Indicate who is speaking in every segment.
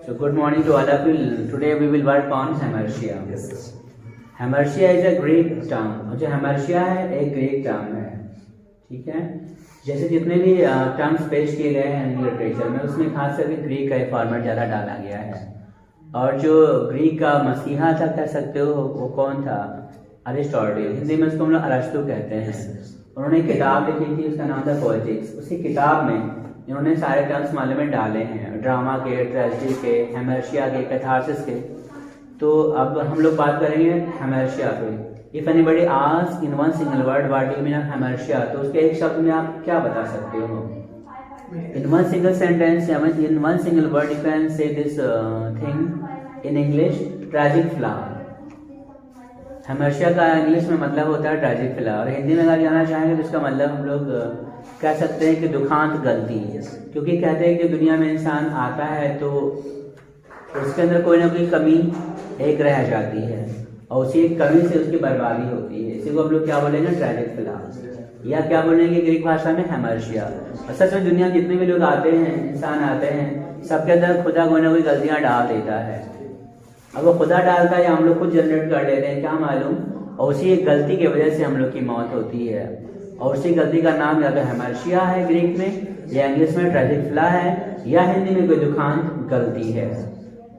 Speaker 1: So good morning to all of you. Today we will work on hamartia.
Speaker 2: Yes.
Speaker 1: Hamartia is a Greek term. और जो hamartia है एक Greek term है, ठीक है। जैसे जितने भी टर्म्स पेश किए गए हैं लिटरेचर में, उसमें खास करके ग्रीक का फॉर्मेट ज़्यादा डाला गया है। और जो ग्रीक का मसीहा था कह सकते हो, वो कौन था? अरिस्टोटल। हिंदी में उसको हम लोग अरस्तु कहते हैं। उन्होंने एक किताब लिखी थी, उसका नाम था पोएटिक्स। उसी किताब में इन्होंने सारे टर्म्स मालूम में डाले हैं, ड्रामा के, ट्रेजेडी के, हेमर्शिया के, कैथारसिस के। तो अब हम लोग बात करेंगे हेमर्शिया पे। If anybody ask in one single word what do you mean of hamartia, तो उसके एक शब्द में आप क्या बता सकते हो? In one single sentence, in one single word you can say this thing in English, tragic flower. Hamartia का इंग्लिश में मतलब होता है ट्रैजिक फ्लावर। हिंदी में अगर जाना चाहेंगे तो इसका मतलब हम लोग कह सकते हैं कि दुखांत गलती। क्योंकि कहते हैं कि दुनिया में इंसान आता है तो उसके अंदर कोई ना कोई कमी एक रह जाती है, और उसी एक कमी से उसकी बर्बादी होती है। इसी को हम लोग क्या बोलेंगे? ट्रैजिक फ्लावर, या क्या बोलेंगे ग्रीक भाषा में? हेमर्शिया। असल में दुनिया जितने भी लोग आते हैं, इंसान आते हैं, सबके अंदर खुदा कोई ना कोई गलतियाँ डाल देता है। अब वो खुदा डालता है या हम लोग खुद जनरेट कर लेते हैं, क्या मालूम। और उसी एक गलती की वजह से हम लोग की मौत होती है, और उसी गलती का नाम या तो हेमर्शिया है ग्रीक में, या इंग्लिश में ट्रैजिक फ्ला है, या हिंदी में कोई दुखांत गलती है।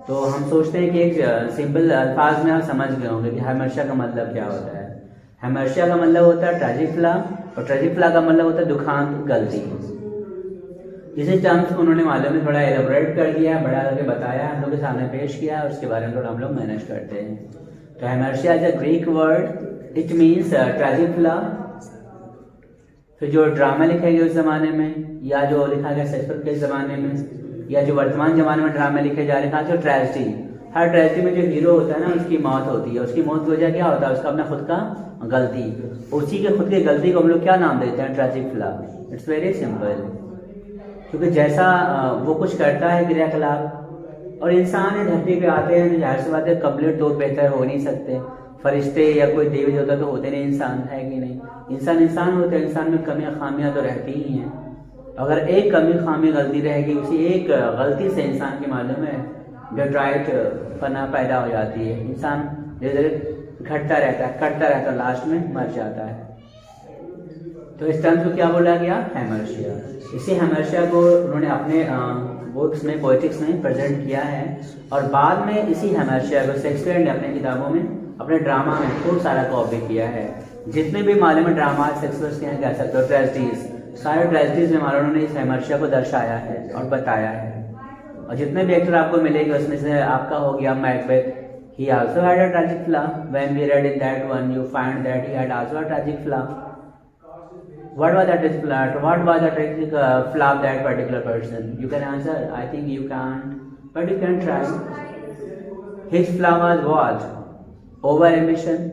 Speaker 1: तो हम सोचते हैं कि एक सिंपल अल्फाज में आप समझ गए होंगे कि हेमर्शिया का मतलब क्या होता है। हेमर्शिया का मतलब होता है ट्रैजिक फ्ला, और ट्रैजिक फ्ला का मतलब होता है दुखांत गलती। इसी टर्म्स को उन्होंने मालूम में थोड़ा एलेबोरेट कर दिया, बड़ा करके बताया, हम लोग के सामने पेश किया, और उसके बारे में थोड़ा हम लोग मैनेज करते हैं। तो hamartia is a Greek word, it means tragic flaw. फिर जो ड्रामा लिखे गए उस ज़माने में, या जो लिखा गया शेक्सपियर के ज़माने में, या जो वर्तमान ज़माने में ड्रामे लिखे जा रहे हैं, खासकर ट्रेजेडी। हर ट्रेजेडी में जो हीरो होता है ना, उसकी मौत होती है। उसकी मौत की वजह क्या होता है? उसका अपना खुद का गलती। उसी के खुद की गलती को हम लोग क्या नाम देते हैं? Tragic flaw. It's very simple. क्योंकि जैसा वो कुछ करता है क्रियाकलाप, और इंसान है धरती पे आते हैं, जाहिर सी बात है कंप्लीट तो बेहतर हो नहीं सकते। फरिश्ते या कोई देवी होता तो होते नहीं, इंसान है कि नहीं? इंसान होते हैं, इंसान में कमियां खामियां तो रहती ही हैं। अगर एक कमी खामी गलती रहेगी, उसी एक गलती से इंसान की मालूम है डेट्राइट पना पैदा हो जाती है। इंसान धीरे धीरे घटता रहता है, कटता रहता है, लास्ट में मर जाता है। तो इस टर्म को क्या बोला गया? हेमर्शिया। इसी हेमर्शिया को उन्होंने अपने बुक्स में, पोएटिक्स में प्रेजेंट किया है, और बाद में इसी हेमर्शिया को शेक्सपियर ने अपने किताबों में, अपने ड्रामा में खूब सारा कॉपी किया है। जितने भी मालूम है ड्रामा शेक्सपियर के हैं, कह सकते हो ट्रेजेडीज, सारे ट्रेजेडीज में मालूम ने इस हेमर्शिया को दर्शाया है और बताया है। और जितने भी एक्टर आपको मिलेंगे उसमें से आपका हो गया Macbeth, he also had a tragic flaw. When we read in that one, you find that he had also a tragic flaw. What was that flaw? What was the tragic flaw of that particular person? You can answer. I think you can't, but you can try. His flaw was what? Over ambition.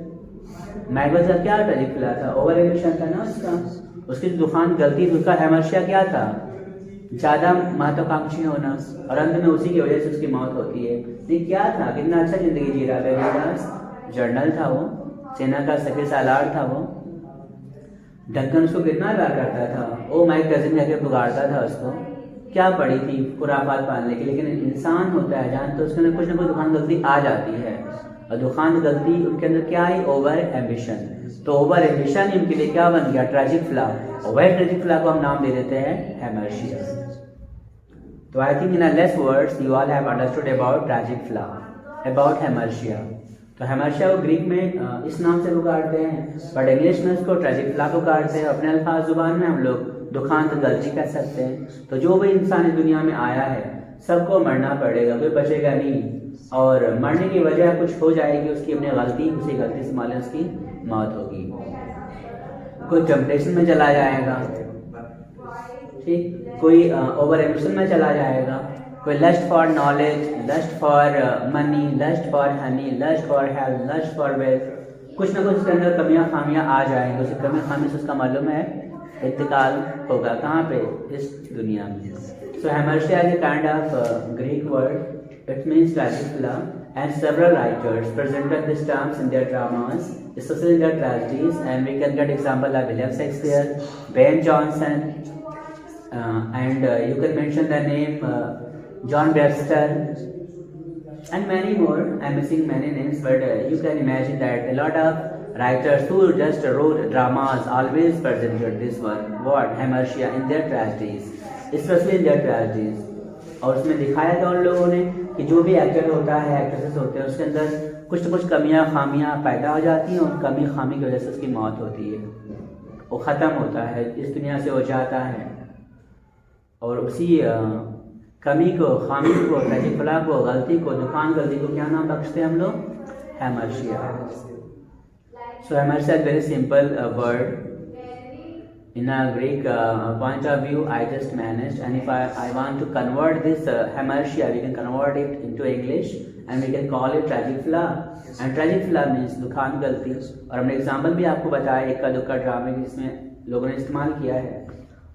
Speaker 1: Macbeth का क्या tragic flaw था? Over ambition था ना उसका, उसकी दुखान गलती थी। उसका हेमर्शिया क्या था? ज्यादा महत्वाकांक्षी होना, और अंत में उसी की वजह से उसकी मौत होती है। ये क्या था? कितना अच्छा जिंदगी जी रहा था वीनस, जर्नल था वो, सेना का सफेद सालार था वो। डंकन उसको कितना प्यार करता था, ओ माय कजिन कहकर पुकारता था उसको। क्या पड़ी थी खुराफात पालने की, लेकिन इंसान होता है जान, तो उसके अंदर कुछ ना कुछ दुखान गलती आ जाती है, और दुखान गलती उनके अंदर क्या है? Over ambition. तो ओवर एम्बिशन उनके लिए क्या बन गया? Tragic flaw. और वह ट्रैजिक फ्लॉ को हम नाम दे देते हैं हेमर्शिया। तो I think in a less words you all have understood about tragic flaw, about hamartia. तो हेमर्शिया को ग्रीक में इस नाम से पुकारते हैं, बट इंग्लिश में उसको ट्रैजिक फ्लॉ पुकारते हैं। अपने अल्फाज जुबान में हम लोग दुखांत गलती कह सकते हैं। तो जो भी इंसान इस दुनिया में आया है, सबको मरना पड़ेगा, कोई बचेगा नहीं। और मरने की वजह कुछ हो जाएगी उसकी अपनी गलती, उसी गलती से मालूम उसकी मौत होगी। कोई टेम्पटेशन में चला जाएगा, ठीक, कोई ओवर एम्बिशन में चला जाएगा, कोई lust for knowledge, lust for money, lust for honey, lust for health, lust for wealth, कुछ ना कुछ उसके अंदर कमियां खामियां आ जाएंगी। उसी कमी खामी से उसका मालूम है इंतकाल होगा। कहाँ पे? इस दुनिया में। So hamartia is a kind of Greek word, it means tragic flaw, and several writers presented these terms in their dramas, especially in their tragedies, and we can get example like William Shakespeare, Ben Jonson, and you can mention the name John Webster, and many more. I'm missing many names, but you can imagine that a lot of writers who just wrote dramas always presented this one, what, hamartia in their tragedies, especially in their tragedies. और उसमें दिखाया था उन लोगों ने कि जो भी एक्टर होता है, एक्ट्रेसेस होते हैं, उसके अंदर कुछ न कुछ कमियां खामियां पैदा हो जाती हैं और कमी खामी की वजह से उसकी मौत होती है, वो ख़त्म होता है, इस दुनिया से हो जाता है। और उसी कमी को, खामी को, तजफला को, गलती को, दुकान गलती को क्या नाम बख्शते हैं हम लोग? hamartia. So hamartia is very simple word. In a Greek point of view, I just managed, and if I want to convert this hamartia, we can convert it into English and we can call it tragic flaw. And tragic flaw means दुखान गलती। और हमने example भी आपको बताया इक्का दुक्का ड्रामे जिसमें लोगों ने इस्तेमाल किया है।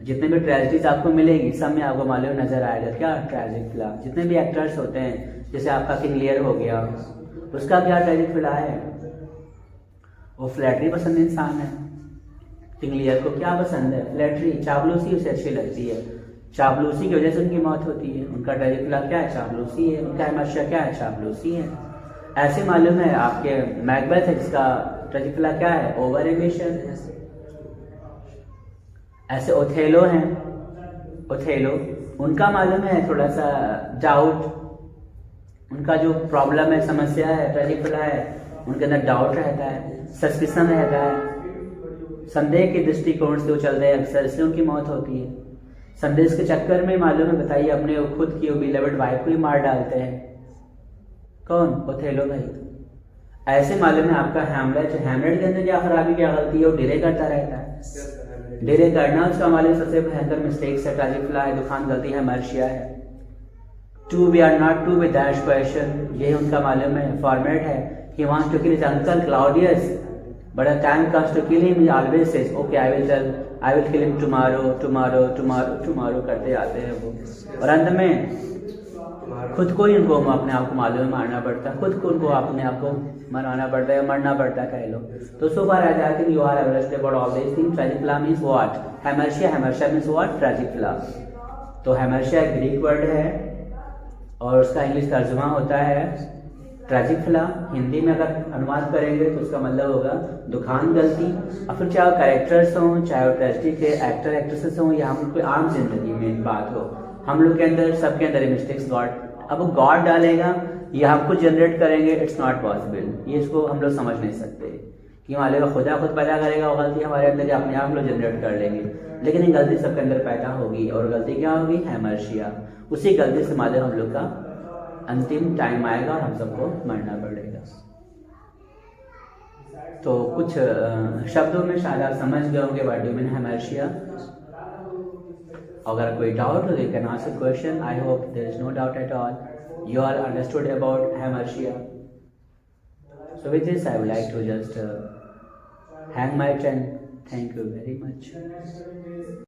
Speaker 1: जितने भी ट्रेजिडीज आपको मिलेगी सब में आपको मालूम नजर आएगा क्या? Tragic flaw. जितने भी एक्टर्स होते हैं, जैसे आपका किंग लियर हो गया, उसका क्या ट्रेजिक फ्लॉ है? वो फ्लैटरी पसंद इंसान है। किंग लियर को क्या पसंद है? फ्लैटरी, चापलूसी उसे अच्छी लगती है। चापलूसी की वजह से उनकी मौत होती है। उनका ट्रेजिक फ्लॉ क्या है? चापलूसी है। उनका हमेशा क्या है? चापलूसी है। ऐसे मालूम है आपके मैकबेथ है जिसका ट्रेजिक फ्लॉ क्या है? Over ambition. ऐसे ओथेलो हैं, ओथेलो उनका मालूम है थोड़ा सा डाउट, उनका जो प्रॉब्लम है, समस्या है, ट्रेजिक फ्लॉ है, उनके अंदर डाउट रहता है, सस्पिशन रहता है, संदेह के दृष्टिकोण से वो चलते हैं अक्सर, इसलिए उनकी मौत होती है। संदेश के चक्कर में मालूम है, बताइए, अपने खुद की बिलवड वाइफ को ही मार डालते हैं। कौन? ओथेलो भाई। ऐसे मालूम है आपका हैमलेट, हैमलेट के अंदर क्या खराबी, क्या गलती है? वो डिले करता रहता है। डिले करना उसका मालूम सबसे भयंकर मिस्टेक्स है, ट्रेजिक फ्लॉ है, दुखान गलती है, मर्शिया है। To we are not to with that question, ये उनका मालूम है फॉर्मेट है। He wants to kill his uncle Claudius, but a time comes to kill him, he always says okay I will kill him tomorrow tomorrow tomorrow tomorrow करते आते हैं वो। और अंत में खुद को ही उनको अपने आप को मालूम मारना पड़ता है, खुद को उनको अपने आप को मरवाना पड़ता है, मरना पड़ता है कह लो। तो so far as I think you are aware about all this things. Tragic flaw means what? Hamartia. Hamartia means what? Tragic flaw. तो हैमर्शिया एक ग्रीक वर्ड है और उसका इंग्लिश तर्जुमा होता है ट्रेजिक फ्लॉ। हिंदी में अगर अनुवाद करेंगे तो उसका मतलब होगा दुखान गलती। और फिर चाहे कैरेक्टर्स हों, चाहे वो ट्रेजिडी के एक्टर एक्ट्रेसेस हों, या हम कोई आम जिंदगी में बात हो, हम लोग के अंदर, सबके अंदर मिस्टेक्स गॉड, अब वो गॉड डालेगा या हम खुद जनरेट करेंगे, इट्स नॉट पॉसिबल। ये इसको हम लोग समझ नहीं सकते कि मान लो खुदा खुद पैदा करेगा वो गलती हमारे अंदर या अपने आप हम लोग जनरेट कर लेंगे, लेकिन ये गलती सबके अंदर पैदा होगी। और गलती क्या होगी? हैमर्शिया। उसी गलती से मालूम हम लोग का अंतिम टाइम आएगा और हम सबको मरना पड़ेगा। तो कुछ शब्दों में शायद आप समझ गए होंगे what do you mean hamartia. अगर कोई डाउट हो, you can ask a question. I hope there is no doubt at all, you all understood about hamartia. So with this I would like to just hang my tent. Thank you very much.